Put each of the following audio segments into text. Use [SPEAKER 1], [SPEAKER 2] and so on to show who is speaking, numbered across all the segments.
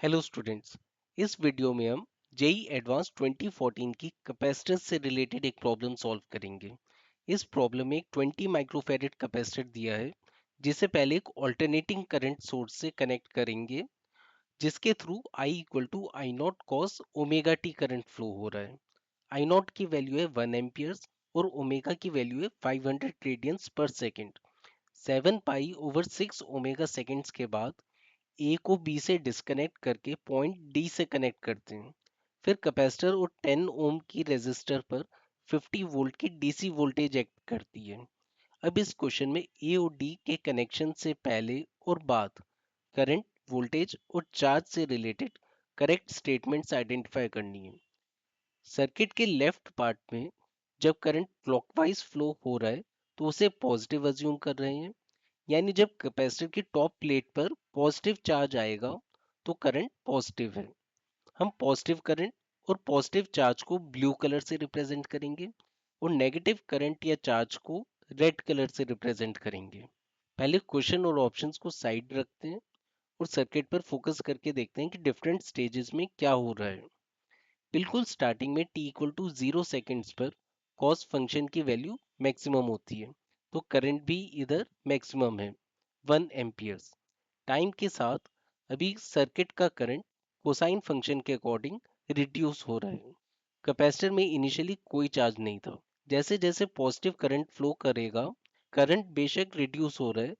[SPEAKER 1] Hello students. इस video में हम जेई एडवांस 2014 की कैपेसिटेंस से रिलेटेड एक प्रॉब्लम सॉल्व करेंगे। इस प्रॉब्लम में एक 20 माइक्रोफैरेड कैपेसिटर दिया है जिसे पहले एक ऑल्टरनेटिंग करंट सोर्स से कनेक्ट करेंगे जिसके through I equal to I naught cos omega T current flow हो रहा है। आई नॉट की वैल्यू है 1 एम्पियर्स और ओमेगा की वैल्यू है 500 रेडियंस पर second. 7 pi over 6 omega seconds के बाद ए को बी से डिस्कनेक्ट करके पॉइंट डी से कनेक्ट करते हैं। फिर कैपेसिटर और 10 ओम की रेजिस्टर पर 50 वोल्ट की डीसी वोल्टेज एक्ट करती है। अब इस क्वेश्चन में ए और डी के कनेक्शन से पहले और बाद करंट, वोल्टेज और चार्ज से रिलेटेड करेक्ट स्टेटमेंट्स आइडेंटिफाई करनी है। सर्किट के लेफ्ट पार्ट में जब करंट क्लॉकवाइज फ्लो हो रहा है तो उसे पॉजिटिव अज्यूम कर रहे हैं, यानी जब कैपेसिटर की टॉप प्लेट पर पॉजिटिव चार्ज आएगा तो करंट पॉजिटिव है। हम पॉजिटिव करंट और पॉजिटिव चार्ज को ब्लू कलर से रिप्रेजेंट करेंगे और नेगेटिव करंट या चार्ज को रेड कलर से रिप्रेजेंट करेंगे। पहले क्वेश्चन और ऑप्शंस को साइड रखते हैं और सर्किट पर फोकस करके देखते हैं कि डिफरेंट स्टेजेस में क्या हो रहा है। बिल्कुल स्टार्टिंग में t इक्वल टू 0 सेकेंड्स पर कॉस फंक्शन की वैल्यू मैक्सिमम होती है, तो करंट भी इधर मैक्सिमम है 1 एम्पियर्स। टाइम के साथ अभी सर्किट का करंट कोसाइन फंक्शन के अकॉर्डिंग रिड्यूस हो रहा है। कैपेसिटर में इनिशियली कोई चार्ज नहीं था। जैसे जैसे पॉजिटिव करंट फ्लो करेगा करंट बेशक रिड्यूस हो रहा है,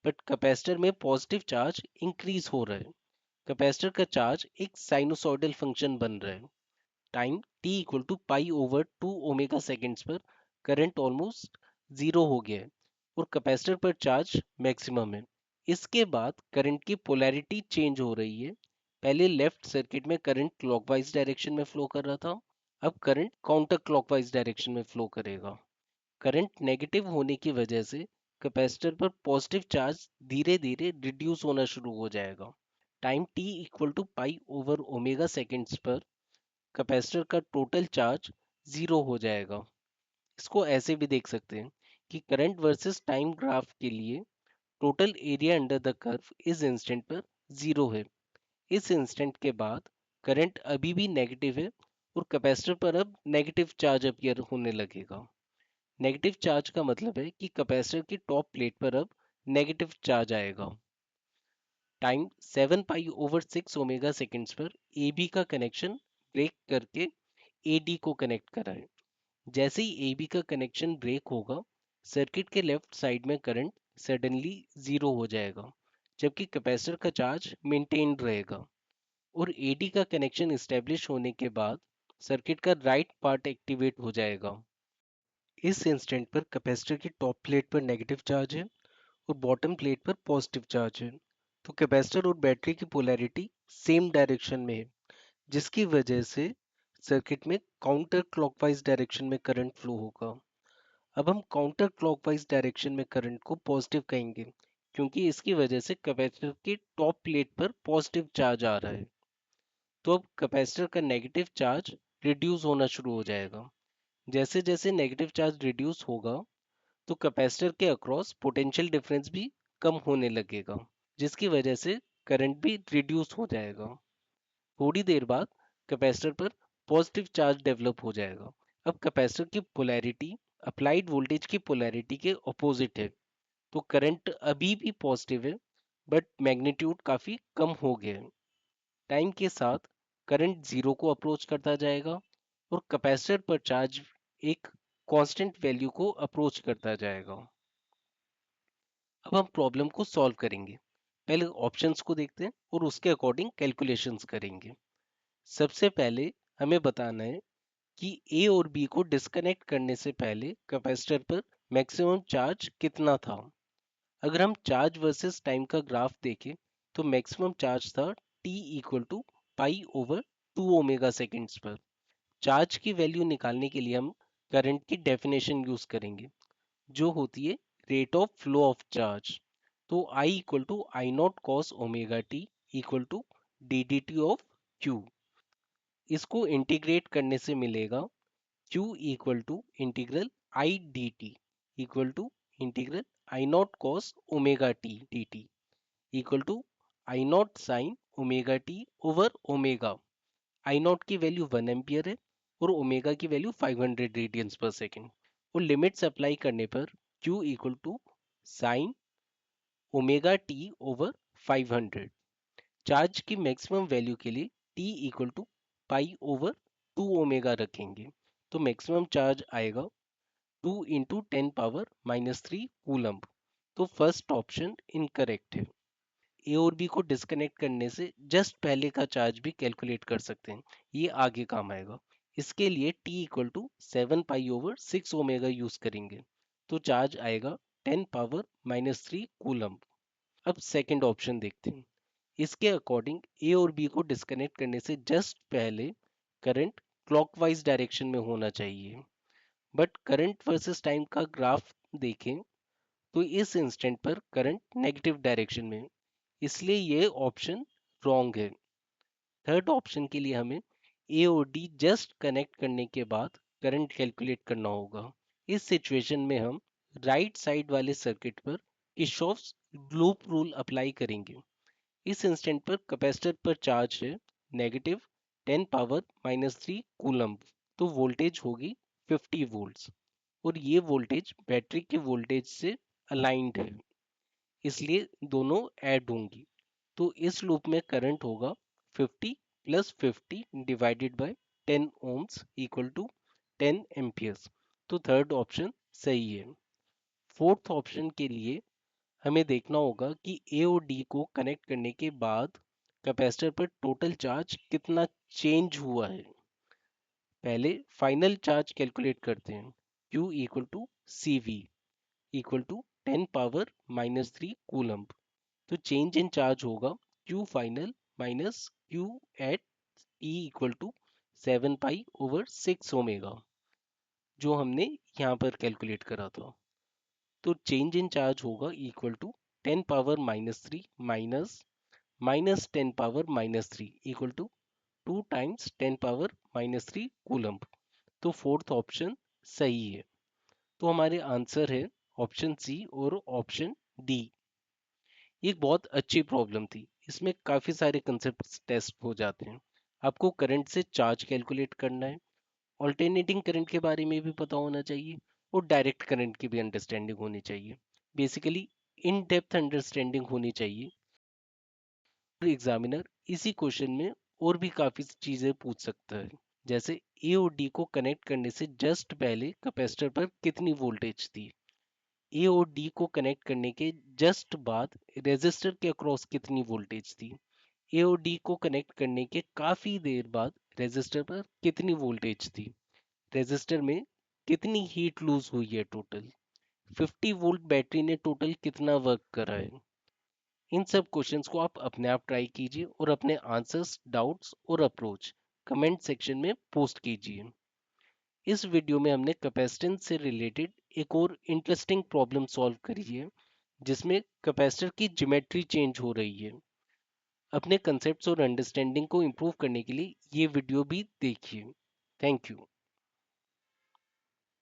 [SPEAKER 1] बट कैपेसिटर में पॉजिटिव चार्ज इंक्रीज हो रहा है। कैपेसिटर का चार्ज एक साइनोसॉइडल फंक्शन बन रहा है। Time t equal to pi over 2 omega seconds पर करंट ऑलमोस्ट जीरो हो गया है और कैपेसिटर पर चार्ज मैक्सिमम है। इसके बाद करंट की पोलैरिटी चेंज हो रही है। पहले लेफ्ट सर्किट में करंट क्लॉकवाइज डायरेक्शन में फ्लो कर रहा था, अब करंट काउंटर क्लॉकवाइज डायरेक्शन में फ्लो करेगा। करंट नेगेटिव होने की वजह से कैपेसिटर पर पॉजिटिव चार्ज धीरे धीरे रिड्यूस होना शुरू हो जाएगा। Time t equal to pi over omega seconds पर कैपेसिटर का टोटल चार्ज जीरो हो जाएगा। इसको ऐसे भी देख सकते हैं कि करंट वर्सेस टाइम ग्राफ के लिए total area under the curve इस इंस्टेंट पर जीरो है। इस इंस्टेंट के बाद करंट अभी भी नेगेटिव है और कैपेसिटर पर अब नेगेटिव चार्ज अपीयर होने लगेगा। नेगेटिव चार्ज का मतलब है कि कैपेसिटर की टॉप प्लेट पर अब नेगेटिव चार्ज आएगा। Time 7 pi over 6 omega seconds पर ए बी का कनेक्शन ब्रेक करके ए डी को कनेक्ट कराएं। जैसे ही ए बी का कनेक्शन ब्रेक होगा सर्किट के लेफ्ट साइड में करंट सडनली जीरो हो जाएगा, जबकि कैपेसिटर का चार्ज मेंटेन रहेगा। और ए डी का कनेक्शन इस्टेब्लिश होने के बाद सर्किट का राइट पार्ट एक्टिवेट हो जाएगा। इस इंस्टेंट पर कैपेसिटर की टॉप प्लेट पर नेगेटिव चार्ज है और बॉटम प्लेट पर पॉजिटिव चार्ज है, तो कैपेसिटर और बैटरी की पोलैरिटी सेम डायरेक्शन में है, जिसकी वजह से सर्किट में काउंटर क्लॉकवाइज डायरेक्शन में करंट फ्लो होगा। अब हम काउंटर क्लॉकवाइज डायरेक्शन में करंट को पॉजिटिव कहेंगे क्योंकि इसकी वजह से कैपेसिटर की टॉप प्लेट पर पॉजिटिव चार्ज आ रहा है। तो अब कैपेसिटर का नेगेटिव चार्ज रिड्यूस होना शुरू हो जाएगा। जैसे जैसे नेगेटिव चार्ज रिड्यूस होगा तो कैपेसिटर के अक्रॉस पोटेंशियल डिफरेंस भी कम होने लगेगा, जिसकी वजह से करंट भी रिड्यूस हो जाएगा। थोड़ी देर बाद कैपेसिटर पर पॉजिटिव चार्ज डेवलप हो जाएगा। अब कैपेसिटर की पोलैरिटी अप्लाइड वोल्टेज की पोलैरिटी के ऑपोजिट है, तो करंट अभी भी पॉजिटिव है बट मैग्नीट्यूड काफी कम हो गया है। टाइम के साथ करंट जीरो को अप्रोच करता जाएगा और कैपेसिटर पर चार्ज एक कांस्टेंट वैल्यू को अप्रोच करता जाएगा। अब हम प्रॉब्लम को सॉल्व करेंगे। पहले ऑप्शंस को देखते हैं और उसके अकॉर्डिंग कैलकुलेशंस करेंगे। सबसे पहले हमें बताना है कि ए और बी को डिस्कनेक्ट करने से पहले कैपेसिटर पर मैक्सिमम चार्ज कितना था। अगर हम चार्ज वर्सेस टाइम का ग्राफ देखें तो मैक्सिमम चार्ज था t equal to pi over 2 omega seconds पर। चार्ज की वैल्यू निकालने के लिए हम करंट की डेफिनेशन यूज करेंगे जो होती है rate of flow of charge. तो I equal to I naught cos omega T equal to D D T of Q. इसको इंटीग्रेट करने से मिलेगा Q equal to integral I D T equal to integral I naught cos omega T D T equal to I naught sine omega T over omega. I naught की value 1 ampere है और omega की value 500 radians पर second. और limits apply करने पर Q equal to sine omega T over 500। Charge की maximum value के लिए T equal to pi over 2 omega रखेंगे। तो मैक्सिमम चार्ज आएगा 2 × 10⁻³ कूलम्ब। तो फर्स्ट ऑप्शन इनकरेक्ट है। ए और बी को डिस्कनेक्ट करने से जस्ट पहले का चार्ज भी कैलकुलेट कर सकते हैं, ये आगे काम आएगा। इसके लिए T equal to 7 pi over 6 omega use करेंगे। तो चार्ज आएगा 10⁻³ कूलम्ब। अब सेकंड ऑप्शन देखते हैं। इसके अकॉर्डिंग ए और बी को डिस्कनेक्ट करने से जस्ट पहले करंट क्लॉकवाइज डायरेक्शन में होना चाहिए, बट करंट वर्सेस टाइम का ग्राफ देखें तो इस इंस्टेंट पर करंट नेगेटिव डायरेक्शन में है, इसलिए ये ऑप्शन रॉन्ग है। थर्ड ऑप्शन के लिए हमें ए और डी जस्ट कनेक्ट करने के बाद करंट कैलकुलेट करना होगा। इस सिचुएशन में हम राइट साइड वाले सर्किट पर किरचॉफ्स लूप रूल अप्लाई करेंगे। इस इंस्टेंट पर कैपेसिटर पर चार्ज है नेगेटिव 10⁻³ कूलम्ब। तो वोल्टेज होगी 50 वोल्ट्स और ये वोल्टेज बैटरी के वोल्टेज से अलाइंड है, इसलिए दोनों ऐड होंगी। तो इस लूप में करंट होगा 50 plus 50 divided by 10 ohms equal to 10 amperes. तो थर्ड ऑप्शन सही है। फोर्थ ऑप्शन के लिए हमें देखना होगा कि ए और डी को कनेक्ट करने के बाद कैपेसिटर पर टोटल चार्ज कितना चेंज हुआ है। पहले फाइनल चार्ज कैलकुलेट करते हैं। Q equal to C V equal to 10⁻³ coulomb. तो चेंज इन चार्ज होगा Q final minus Q at E equal to 7 pi over 6 omega, जो हमने यहाँ पर कैलकुलेट करा था। तो चेंज इन चार्ज होगा equal to 10⁻³ minus minus 10⁻³ equal to 2 times 10⁻³ coulomb. तो फोर्थ ऑप्शन सही है। तो हमारे आंसर है ऑप्शन सी और ऑप्शन डी। ये एक बहुत अच्छी प्रॉब्लम थी, इसमें काफी सारे कंसेप्ट टेस्ट हो जाते हैं। आपको करंट से चार्ज कैलकुलेट करना है, ऑल्टरनेटिंग करंट के बारे में भी पता होना चाहिए और डायरेक्ट करंट की भी अंडरस्टैंडिंग होनी चाहिए। बेसिकली इन डेप्थ अंडरस्टैंडिंग होनी चाहिए। और एग्जामिनर इसी क्वेश्चन में और भी काफी चीजें पूछ सकता है, जैसे ए और डी को कनेक्ट करने से जस्ट पहले कैपेसिटर पर कितनी वोल्टेज थी, ए और डी को कनेक्ट करने के जस्ट बाद रेजिस्टर के अक्रॉस कितनी वोल्टेज थी, ए और डी को कनेक्ट करने के काफी देर बाद रेजिस्टर पर कितनी वोल्टेज थी, रेजिस्टर में कितनी हीट लूज हुई है, टोटल 50 वोल्ट बैटरी ने टोटल कितना वर्क करा है। इन सब क्वेश्चंस को आप अपने आप ट्राई कीजिए और अपने आंसर्स, डाउट्स और अप्रोच कमेंट सेक्शन में पोस्ट कीजिए। इस वीडियो में हमने कैपेसिटेंस से रिलेटेड एक और इंटरेस्टिंग प्रॉब्लम सॉल्व करी है, जिसमें कैपेसिटर की ज्योमेट्री चेंज हो रही है। अपने कंसेप्ट्स और अंडरस्टैंडिंग को इम्प्रूव करने के लिए ये वीडियो भी देखिए। Thank you.